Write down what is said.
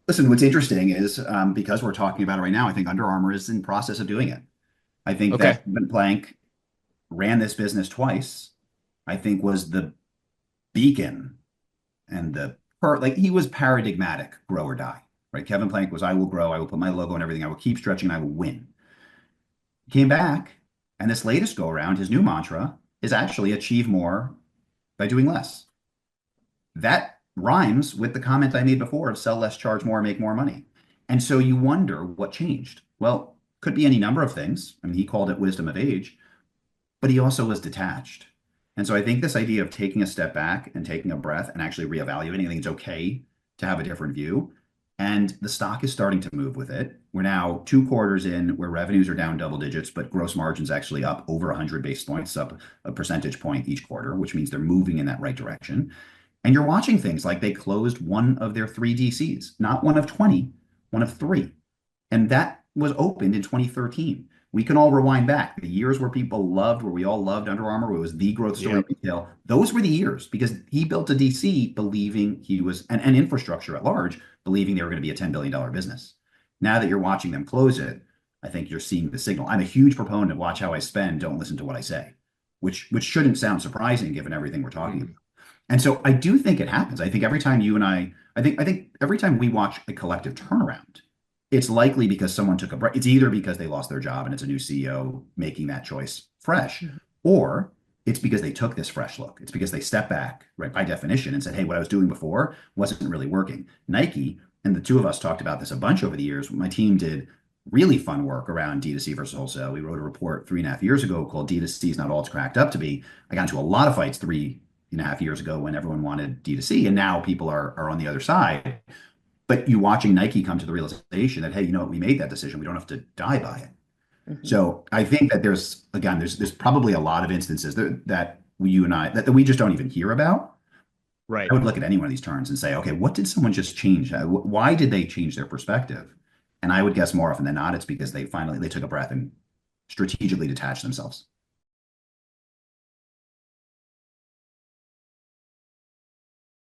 Listen, what's interesting is because we're talking about it right now, I think Under Armour is in process of doing it. I think Okay. that Kevin Plank ran this business twice. I think was the beacon and like he was paradigmatic grow or die, right? Kevin Plank was I will grow, I will put my logo and everything, I will keep stretching, I will win. Came back, and this latest go around, his new mantra is actually achieve more by doing less. That rhymes with the comment I made before of sell less, charge more, make more money. And so you wonder what changed. Well, could be any number of things. I mean, he called it wisdom of age, but he also was detached. And so I think this idea of taking a step back and taking a breath and actually reevaluating, I think it's okay to have a different view. And the stock is starting to move with it. We're now 2 quarters in where revenues are down double digits, but gross margins actually up over 100 basis points, up a percentage point each quarter, which means they're moving in that right direction. And you're watching things like they closed one of their three DCs, not one of 20, one of three. And that was opened in 2013. We can all rewind back. The years where people loved, where we all loved Under Armour, where it was the growth story in Yep. retail, those were the years because he built a DC believing he was, and infrastructure at large, believing they were going to be a $10 billion business. Now that you're watching them close it, I think you're seeing the signal. I'm a huge proponent of watch how I spend, don't listen to what I say, which shouldn't sound surprising given everything we're talking about. Mhm. And so I do think it happens. I think every time you and I think every time we watch a collective turnaround, it's likely because someone took a break. It's either because they lost their job and it's a new CEO making that choice fresh, Mhm. or it's because they took this fresh look. It's because they stepped back, right, by definition, and said, hey, what I was doing before wasn't really working. Nike, and the two of us talked about this a bunch over the years. My team did really fun work around D2C versus wholesale. We wrote a report 3.5 years ago called D2C is not all it's cracked up to be. I got into a lot of fights 3.5 years ago when everyone wanted D2C, and now people are on the other side. But you watching Nike come to the realization that, hey, you know what, we made that decision. We don't have to die by it. Mhm. So I think that there's probably a lot of instances that you and I that we just don't even hear about. I Right. would look at any one of these turns and say, okay, what did someone just change? Why did they change their perspective? And I would guess more often than not, it's because they took a breath and strategically detached themselves.